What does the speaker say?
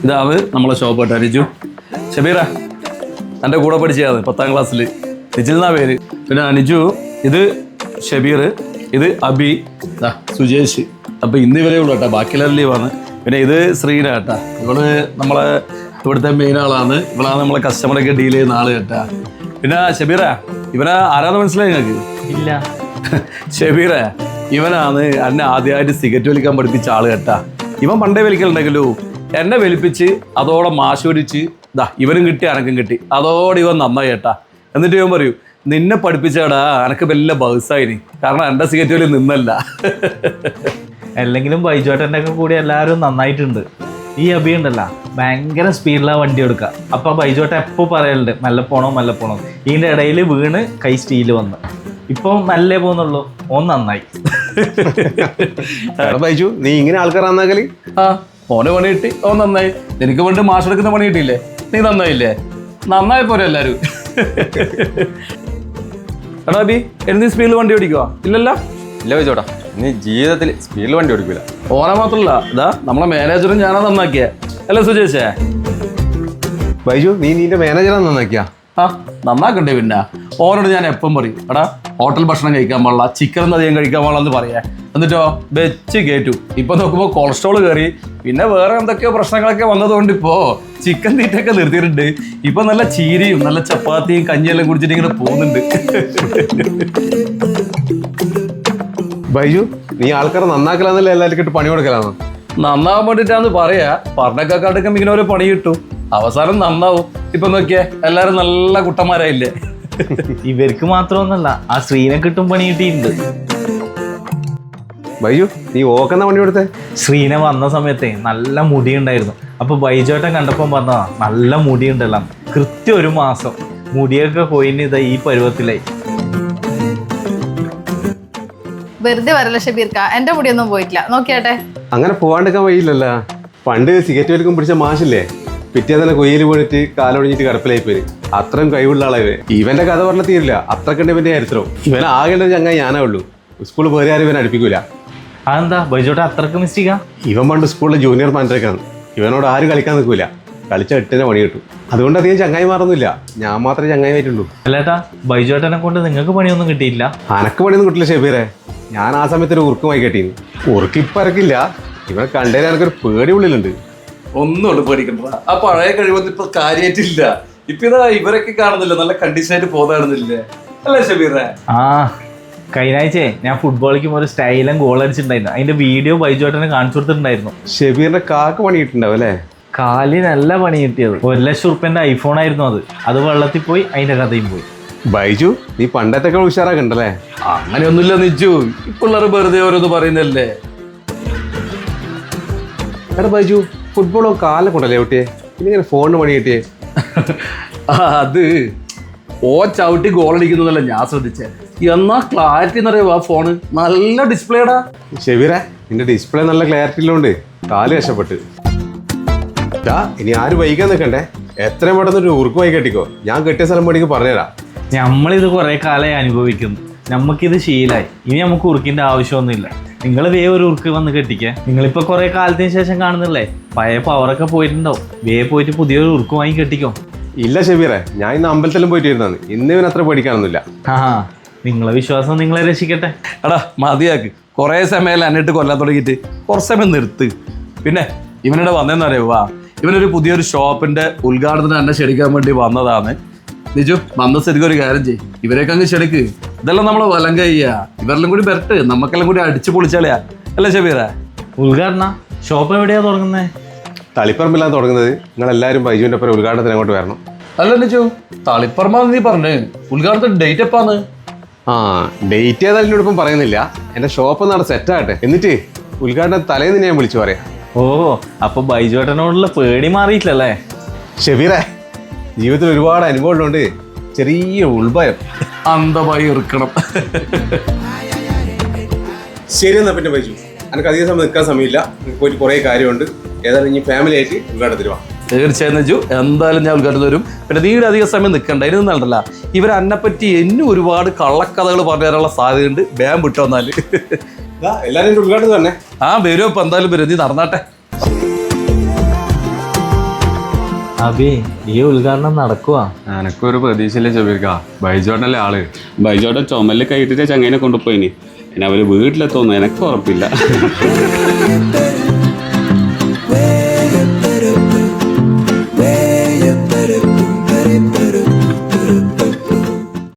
ഇതാണ് നമ്മളെ ഷോപ്പ് കേട്ടോ നിജു. ഷബീറ എൻ്റെ കൂടെ പഠിച്ചതാണ് 10ാം ക്ലാസ്സിൽ. നിജിൽ എന്നാ പേര്. പിന്നെ നിജു, ഇത് ഷബീർ, ഇത് അബി, സുജേഷ്. അപ്പോൾ ഇന്ന് ഇവരേ ഉള്ളൂ കേട്ടോ, ബാക്കിയെല്ലാം ലീവാണ്. പിന്നെ ഇത് ശ്രീന കേട്ടാ, ഇവള് നമ്മളെ ഇവിടുത്തെ മെയിൻ ആളാണ്. ഇവളാണ് നമ്മളെ കസ്റ്റമറൊക്കെ ഡീൽ ചെയ്യുന്ന ആള് കേട്ടാ. പിന്നെ ഷബീറ, ഇവനെ ആരാന്ന് മനസ്സിലായി നിങ്ങൾക്ക്? ഇല്ല. ഷബീറ ഇവനാണ് എന്നെ ആദ്യമായിട്ട് സിഗരറ്റ് വലിക്കാൻ പഠിപ്പിച്ച ആള് കേട്ടാ. ഇവൻ പണ്ടേ വലിക്കലുണ്ടെങ്കിലോ എന്നെ വലിപ്പിച്ച് അതോടെ മാശോടിച്ച് ഇവനും കിട്ടി അനക്കും കിട്ടി. അതോടെ ഇവൻ നന്നായി കേട്ടാ. എന്നിട്ട് ഇവൻ പറയൂ, നിന്നെ പഠിപ്പിച്ചാടാ എനക്ക് വല്ല ബൗസായിന്, കാരണം എൻ്റെ സിഗരറ്റ് വലി നിന്നല്ല. അല്ലെങ്കിലും ബൈജോട്ടൻ്റെ ഒക്കെ കൂടി എല്ലാവരും നന്നായിട്ടുണ്ട്. ഈ അബി ഉണ്ടല്ല ഭയങ്കര സ്പീഡിലാണ് വണ്ടി എടുക്കുക. അപ്പം ബൈജോട്ട എപ്പോൾ പറയലുണ്ട് മെല്ലെ പോണോ മെല്ലെ പോണോ. ഇതിൻ്റെ ഇടയിൽ വീണ് കൈ സ്റ്റീല് വന്ന്. ഇപ്പോൾ നല്ല പോകുന്നുള്ളൂ. ഓൻ നന്നായി. ബൈജു, നീ ഇങ്ങനെ ആൾക്കാരാന്നാക്കല്? ഓന് പണി കിട്ടി, ഓൻ നന്നായി. എനിക്ക് വേണ്ടി മാഷെടുക്കുന്ന പണി കിട്ടിയില്ലേ, നീ നന്നായില്ലേ? നന്നായി പോരെ എല്ലാവരും. എടാ ബി, എന്ത് സ്പീഡിൽ വണ്ടി ഓടിക്കുക? ഇല്ലല്ല. ഇല്ല ബൈജോട്ടാ, നീ ജീവിതത്തിൽ സ്പീഡിൽ വണ്ടി ഓടിക്കില്ല. ഓനെ മാത്രമല്ല, ഇതാ നമ്മളെ മാനേജറും ഞാനാ നന്നാക്കിയ അല്ലേ സുജേഷേ? ബൈജു, നീ നിന്റെ മാനേജറാ നന്നാക്കിയാ? നന്നാക്കണ്ടേ. പിന്നെ ഓനോട് ഞാൻ എപ്പം പറയും, എടാ ഹോട്ടൽ ഭക്ഷണം കഴിക്കാൻ പാടില്ല, ചിക്കൻ അധികം കഴിക്കാൻ പാടില്ല എന്ന് പറയാ. എന്നിട്ടോ വെച്ച് കയറ്റു. ഇപ്പൊ നോക്കുമ്പോൾ കൊളസ്ട്രോൾ കയറി, പിന്നെ വേറെ എന്തൊക്കെയോ പ്രശ്നങ്ങളൊക്കെ വന്നതുകൊണ്ട് ഇപ്പോ ചിക്കൻ തീറ്റൊക്കെ നിർത്തിയിട്ടുണ്ട്. ഇപ്പൊ നല്ല ചീരയും നല്ല ചപ്പാത്തിയും കഞ്ഞിയെല്ലാം കുടിച്ചിട്ട് ഇങ്ങനെ പോകുന്നുണ്ട്. ബൈജു, നീ ആൾക്കാരെ നന്നാക്കലാന്നല്ലേ എല്ലാവർക്കും ഇട്ട് പണി കൊടുക്കലാന്ന്? നന്നാവാൻ വേണ്ടിട്ടാന്ന് പറയാ. പറഞ്ഞൊക്കെ ഇങ്ങനെ ഓരോ പണി കിട്ടും, അവസാനം നന്നാവും. ഇപ്പൊ നോക്കിയേ, എല്ലാരും നല്ല കുട്ടന്മാരായില്ലേ? ഇവർക്ക് മാത്രമൊന്നല്ല, ആ ശ്രീനെ കിട്ടും പണി കിട്ടിയിട്ടുണ്ട്. ബൈജു, നീ ഓക്കെന്നാ പണി കൊടുത്തേ? ശ്രീനെ വന്ന സമയത്തെ നല്ല മുടി ഉണ്ടായിരുന്നു. അപ്പൊ ബൈജോട്ടൻ കണ്ടപ്പം പറഞ്ഞതാ നല്ല മുടി ഉണ്ടല്ലോ. കൃത്യം 1 മാസം മുടിയൊക്കെ കൊയിന് ഇതാ ഈ പരുവത്തിലായി. വെറുതെ വരല്ല ഷബീർക്ക, എന്റെ മുടിയൊന്നും പോയിട്ടില്ല, നോക്കിയാട്ടെ. അങ്ങനെ പോവാണ്ടിരിക്കാൻ വഴിയില്ലല്ലോ. പണ്ട് സിഗരറ്റ് വലിക്കും പിടിച്ച മാഷില്ലേ, പിറ്റേ തന്നെ കൊയ്യിൽ പോയിട്ട് കാലൊടിഞ്ഞിട്ട് കിടപ്പിലായി പോയി. അത്രയും കഴിവുള്ള ആളായി. ഇവന്റെ കഥ പറഞ്ഞ തീരില്ല, അത്രക്കണ്ട് ഇവന്റെ ചരിത്രം. ഇവൻ ആകേണ്ടത് ചങ്ങായി ഞാനേ ഉള്ളൂ. സ്കൂളിൽ വേറെ ആരും ഇവനെ അടുപ്പിക്കൂല. അതെന്താ ബൈജോട്ട അത്രക്ക് മിസ്റ്റേക്കാ? ഇവൻ പണ്ട് സ്കൂളിലെ ജൂനിയർ മാനേജറാണ്. ഇവനോട് ആരും കളിക്കാൻ നിൽക്കൂല, കളിച്ച 8ന് പണി കിട്ടും. അതുകൊണ്ട് അധികം ചങ്ങായി മാറുന്നില്ല, ഞാൻ മാത്രമേ ചങ്ങായി ആയിട്ടുള്ളൂ. അല്ലേട്ടാ, ബൈജോട്ടനെ കൊണ്ട് നിങ്ങൾക്ക് പണിയൊന്നും കിട്ടിയില്ല? അനക്ക് പണിയൊന്നും കിട്ടില്ല ഷെബീറെ. ഞാൻ ആ സമയത്ത് ഒരു ഉറുക്കുമായി കെട്ടീന്. ഉറുക്കിപ്പം ഇറക്കില്ല. ഇവനെ കണ്ടേ എനിക്കൊരു പേടി ഉള്ളിലുണ്ട്. ഒന്നുകൊണ്ട് പേടിക്കണ്ട, ആ പഴയ കഴിവൊന്നും ഇപ്പൊ കാര്യമായിട്ടില്ല. ഇപ്പൊ ഇതാ ഇവരൊക്കെ കാണുന്നില്ല, നല്ല കണ്ടീഷനായിട്ട് പോകാണെന്നില്ലേ അല്ലേ ഷബീറെ? ആ, കഴിഞ്ഞാഴ്ചയെ ഞാൻ ഫുട്ബോൾ കളിക്കുമ്പോൾ ഒരു സ്റ്റൈലും ഗോൾ അടിച്ചിട്ടുണ്ടായിരുന്നു. അതിന്റെ വീഡിയോ ബൈജോട്ടനെ കാണിച്ചു കൊടുത്തിട്ടുണ്ടായിരുന്നു. ഷെബീറിന്റെ കാക്ക് പണി കിട്ടുണ്ടാവും അല്ലേ? കാലിനല്ല പണി കിട്ടിയത്. 1 ലക്ഷം റുപ്യന്റെ ഐഫോൺ ആയിരുന്നു അത്. അത് വെള്ളത്തിൽ പോയി, അതിന്റെ കഥയും പോയി. ബൈജു, നീ പണ്ടത്തൊക്കെ ഉഷാറാക്കണ്ടല്ലേ? അങ്ങനെയൊന്നുമില്ല നിജു, ഇപ്പുള്ളവർ വെറുതെ ഓരോന്ന് പറയുന്നല്ലേ. എടാ ബൈജു, ഫുട്ബോളോ കാലിനെ കൊണ്ടല്ലേ കുട്ടിയെ, ഇങ്ങനെ ഫോണിന് പണി കിട്ടിയേ? അത് ഓ ചവിട്ടി ഗോൾ അടിക്കുന്നതല്ല ഞാൻ ശ്രദ്ധിച്ചേ. എന്നാ ക്ലാരിറ്റി എന്നറിയാവോ ആ ഫോണ്, നല്ല ഡിസ്പ്ലേടാ. ഷെബീറെ, നിന്റെ ഡിസ്പ്ലേ നല്ല ക്ലാരിറ്റിയിലുണ്ട്. കാല് കഷ്ടപ്പെട്ട്. ഇനി ആരും വൈകാൻ നിൽക്കണ്ടേ, എത്രയും പെട്ടെന്ന് ഒരു ഉറുക്കുമായി കെട്ടിക്കോ. ഞാൻ കെട്ടിയ സ്ഥലം പണിക്ക് പറഞ്ഞുതരാം. നമ്മളിത് കുറെ കാലമായി അനുഭവിക്കുന്നു, നമുക്കിത് ശീലമായി. ഇനി നമുക്ക് ഉറുക്കിന്റെ ആവശ്യമൊന്നുമില്ല. നിങ്ങൾ ഒരു ഉറുക്ക് വന്ന് കെട്ടിക്കേ. നിങ്ങളിപ്പോ കുറെ കാലത്തിന് ശേഷം കാണുന്നില്ലേ, പഴയ പവറൊക്കെ പോയിട്ടുണ്ടാവും. പോയിട്ട് പുതിയൊരു ഉറുക്ക് വാങ്ങി കെട്ടിക്കോ. ഇല്ല ഷെബീറെ, ഞാൻ ഇന്ന് അമ്പലത്തിലും പോയിട്ട് ഇരുന്നാണ്. ഇന്ന് ഇവൻ അത്ര പേടിക്കാനൊന്നുമില്ല. നിങ്ങളെ വിശ്വാസം നിങ്ങളെ രക്ഷിക്കട്ടെ. എടാ മതിയാക്ക്, കുറേ സമയം എന്നിട്ട് കൊല്ലാൻ തുടങ്ങിയിട്ട് കുറച്ച് സമയം നിർത്ത്. പിന്നെ ഇവനിടെ വന്നതെന്നറിയാവാ, ഇവനൊരു പുതിയൊരു ഷോപ്പിന്റെ ഉദ്ഘാടനം എന്നെ ക്ഷണിക്കാൻ വേണ്ടി വന്നതാണ്. നിജു, വന്ന ശരിക്കും ഒരു കാര്യം ചെയ്യും, ഇവരെയൊക്കെ അങ്ങ് ക്ഷണിക്ക്. ഇതെല്ലാം നമ്മളെ വലം കഴിയാ, ഇവരെല്ലാം കൂടി വരട്ട്, നമുക്കെല്ലാം കൂടി അടിച്ചു പൊളിച്ചാളിയാ അല്ലേ ഷബീറ? ഉദ്ഘാടന ഷോപ്പ് എവിടെയാ തുടങ്ങുന്നത്? തളിപ്പറമ്പിലാണ് തുടങ്ങുന്നത്. നിങ്ങൾ എല്ലാവരും ബൈജുവിന്റെ ഒപ്പം ഉദ്ഘാടനത്തിന് അങ്ങോട്ട് വരണം. അല്ല നിജു, തളിപ്പറമ്പാന്ന് നീ പറഞ്ഞു, ഉദ്ഘാടനത്തിന് ഡേറ്റ് എപ്പാന്ന്? ഡേറ്റ് ഏതായാലും ഇപ്പം പറയുന്നില്ല. എന്റെ ഷോപ്പ് നാളെ സെറ്റ് ആകട്ടെ, എന്നിട്ട് ഉദ്ഘാടനം തലേന്ന് ഞാൻ വിളിച്ചു പറയാം. ഓ, അപ്പൊ ബൈജുവേട്ടനോടുള്ള പേടി മാറിയിട്ടില്ലല്ലേ? ഷെബീറെ, ജീവിതത്തിൽ ഒരുപാട് അനുഭവമുള്ളതുകൊണ്ട് ചെറിയ ഉൾഭയം അന്തമായി ഇറുക്കണം. ശരി എന്നാ പിന്നെ ബൈജു, എനിക്ക് അധികം സമയം നിൽക്കാൻ സമയമില്ല. എനിക്ക് പോയിട്ട് കുറേ കാര്യമുണ്ട്. ഏതായാലും ഇനി ഫാമിലി ആയിട്ട് ഉദ്ഘാടനത്തിന് വാ. തീർച്ചയായും നിജു, എന്തായാലും ഞാൻ ഉദ്ഘാടനം വരും. പിന്നെ നീടെ അധികം സമയം നിൽക്കണ്ട. അതിന് നിന്നല്ല, ഇവർ എന്നെപ്പറ്റി എന്നും ഒരുപാട് കള്ളക്കഥകൾ പറഞ്ഞു തരാനുള്ള സാധ്യതയുണ്ട്. വേഗം വിട്ടു വന്നാല്. എല്ലാവരും ഉദ്ഘാടനം തന്നെ. വരും. ഇപ്പൊ എന്തായാലും വരും, നീ നടന്നാട്ടെ. അബി ഈ ഉദ്ഘാടനം നടക്കുവാ? എനക്കൊരു പ്രതീക്ഷയില്ല ഷബീർക്ക. ബൈജോട്ടല്ലേ ആള്. ബൈജോട്ടെ ചുമലിൽ കൈയിട്ടിട്ട് ചങ്ങനെ കൊണ്ടുപോയിനി. പിന്നെ അവര് വീട്ടിലെത്തോന്നു എനക്ക് ഉറപ്പില്ല.